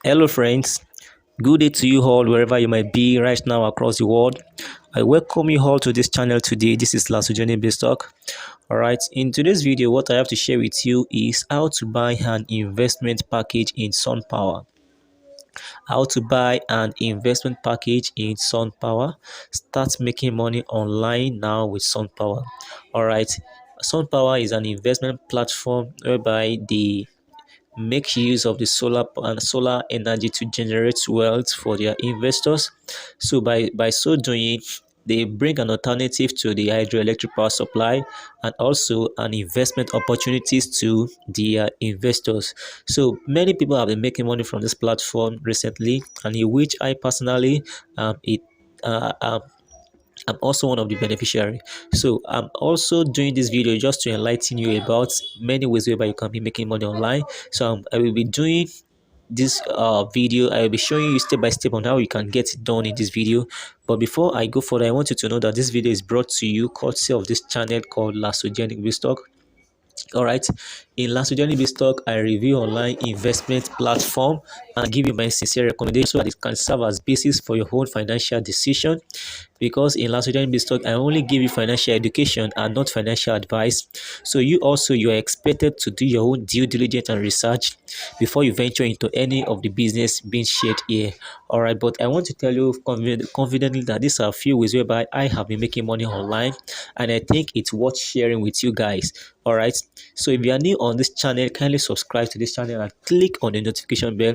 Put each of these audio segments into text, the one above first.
Hello, friends. Good day to you all, wherever you might be right now across the world. I welcome you all to this channel today. This is Lasujeni Bistock. All right, in today's video, what I have to share with you is how to buy an investment package in Sun Power. How to buy an investment package in Sun Power. Start making money online now with Sun Power. All right, Sun Power is an investment platform whereby the make use of the solar energy to generate wealth for their investors. So by so doing, they bring an alternative to the hydroelectric power supply and also an investment opportunities to their investors. So many people have been making money from this platform recently, and in which I personally it uh, um, I'm also one of the beneficiary. So I'm also doing this video just to enlighten you about many ways whereby you can be making money online. So I will be doing this video. I will be showing you step by step on how you can get it done in this video. But before I go further, I want you to know that this video is brought to you courtesy of this channel called Lasogenic Restock. All right, in last video stock, I review online investment platform and give you my sincere recommendation so that it can serve as basis for your whole financial decision. Because in last video stock, I only give you financial education and not financial advice. So you are expected to do your own due diligence and research before you venture into any of the business being shared here. All right, but I want to tell you confidently that these are a few ways whereby I have been making money online, and I think it's worth sharing with you guys. All right, so if you are new on this channel, kindly subscribe to this channel and click on the notification bell.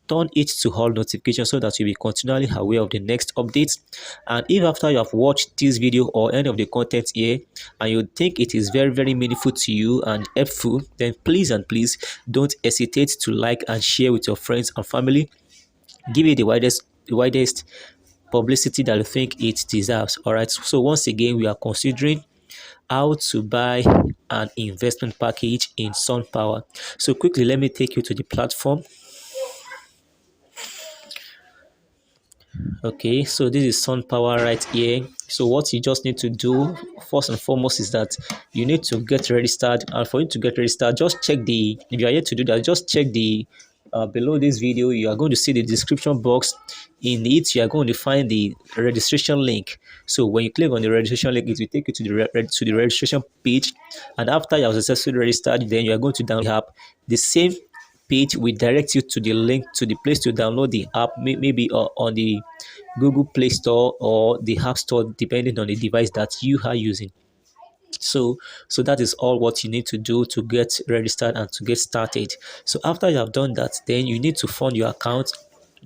Turn it to all notifications so that you'll be continually aware of the next updates. And if after you have watched this video or any of the content here and you think it is very meaningful to you and helpful, then please and please don't hesitate to like and share with your friends and family. Give it the widest publicity that you think it deserves. All right, so once again, we are considering how to buy an investment package in Sun Power. So quickly, let me take you to the platform. Okay, so this is Sun Power right here. So what you just need to do first and foremost is that you need to get registered, and for you to get registered, just check the, if you are yet to do that, just check the below this video. You are going to see the description box. In it, you are going to find the registration link. So when you click on the registration link, it will take you to the registration page, and after you have successfully registered, then you are going to download the app. The same page will direct you to the link to the place to download the app, maybe on the Google Play Store or the App Store, depending on the device that you are using. So that is all what you need to do to get registered and to get started. So after you have done that, then you need to fund your account.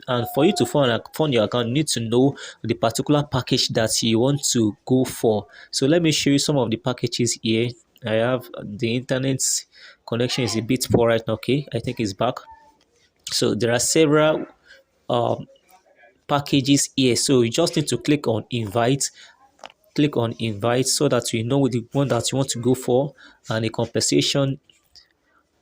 And for you to fund your account, you need to know the particular package that you want to go for. So let me show you some of the packages here. I have the internet connection is a bit poor right now. Okay, I think it's back. So there are several um, packages here. So you just need to click on invite so that you know the one that you want to go for and the compensation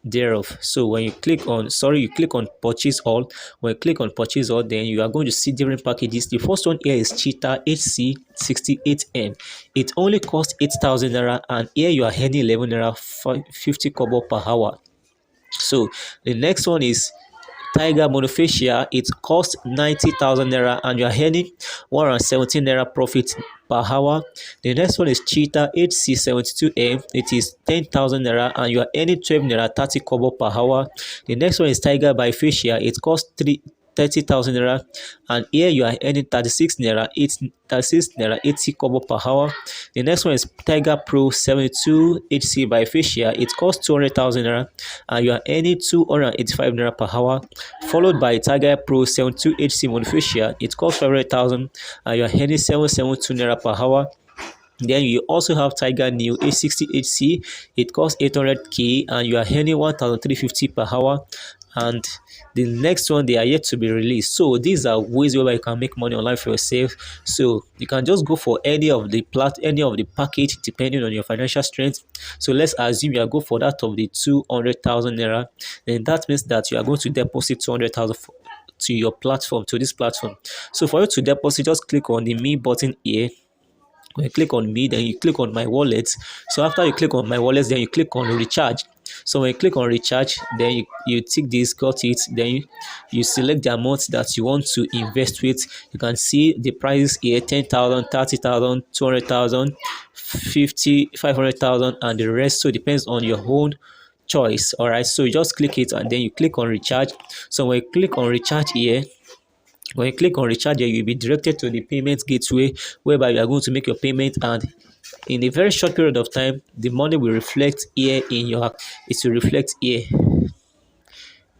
thereof. So when you click on you click on purchase all. When you click on purchase all, then you are going to see different packages. The first one here is Cheetah HC68M. It only costs 8,000 naira, and here you are earning 11 naira 50 kobo per hour. So the next one is Tiger Monofacia. It costs 90,000 naira, and you are earning 117 naira profit per hour. The next one is Cheetah HC72M. It is 10,000 naira, and you are earning 12 naira 30 kobo per hour. The next one is Tiger Bifacia. It costs 30,000 naira, and here you are earning 36 naira 80 kobo per hour. The next one is Tiger Pro 72 HC Bifacia. It costs 200,000 naira, and you are earning 285 naira per hour. Followed by Tiger Pro 72 HC Monofacia. It costs 500,000, and you are earning 772 naira per hour. Then you also have Tiger New A60HC. It costs 800k, and you are earning 1,350 per hour. And the next one, they are yet to be released. So these are ways where you can make money online for yourself. So you can just go for any of the package depending on your financial strength. So let's assume you are go for that of the 200,000 naira. Then that means that you are going to deposit 200,000 to your platform, to this platform. So for you to deposit, just click on the me button here. When you click on me, then you click on my wallet. So after you click on my wallet, then you click on recharge. So when you click on recharge, then you tick this, got it, then you select the amount that you want to invest with. You can see the prices here: 10,000, 30,000, 200,000, 50, 500,000, and the rest. So it depends on your own choice. All right, so you just click it and then you click on recharge. So when you click on recharge here, when you click on recharge here, you'll be directed to the payment gateway, whereby you are going to make your payment, and in a very short period of time the money will reflect here in your, it will reflect here.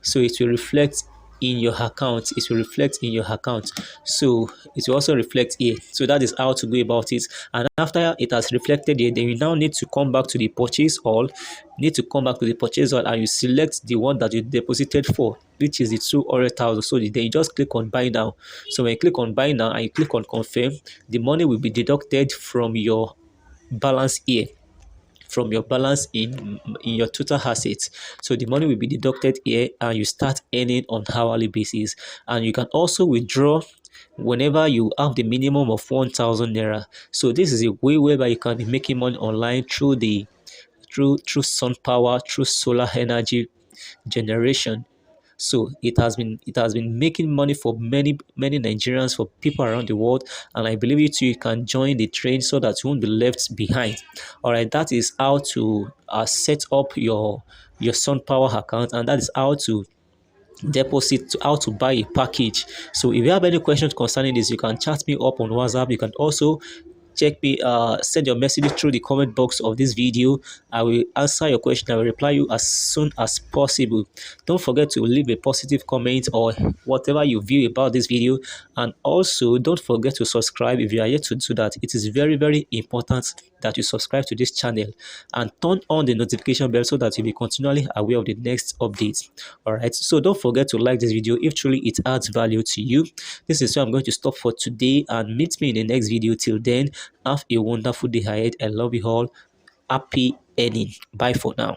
So it will reflect in your account, it will reflect in your account. So it will also reflect here. So that is how to go about it. And after it has reflected here, then you now need to come back to the purchase hall, and you select the one that you deposited for, which is the 200,000. So then you just click on buy now. So when you click on buy now and you click on confirm, the money will be deducted from your balance here, from your balance in your total assets. So the money will be deducted here and you start earning on hourly basis. And you can also withdraw whenever you have the minimum of 1,000 naira. So this is a way whereby you can be making money online through the through sun power, through solar energy generation. So it has been making money for many Nigerians, for people around the world, and I believe you too, you can join the trend so that you won't be left behind. All right, that is how to set up your Sun Power account, and that is how to deposit, how to buy a package. So if you have any questions concerning this, you can chat me up on WhatsApp. You can also check me, send your message through the comment box of this video. I will answer your question. I will reply you as soon as possible. Don't forget to leave a positive comment or whatever you view about this video, and also don't forget to subscribe if you are yet to do that. It is very important that you subscribe to this channel and turn on the notification bell so that you'll be continually aware of the next updates. All right, so don't forget to like this video if truly it adds value to you. This is where I'm going to stop for today, and meet me in the next video. Till then, have a wonderful day ahead. I love you all. Happy earning. Bye for now.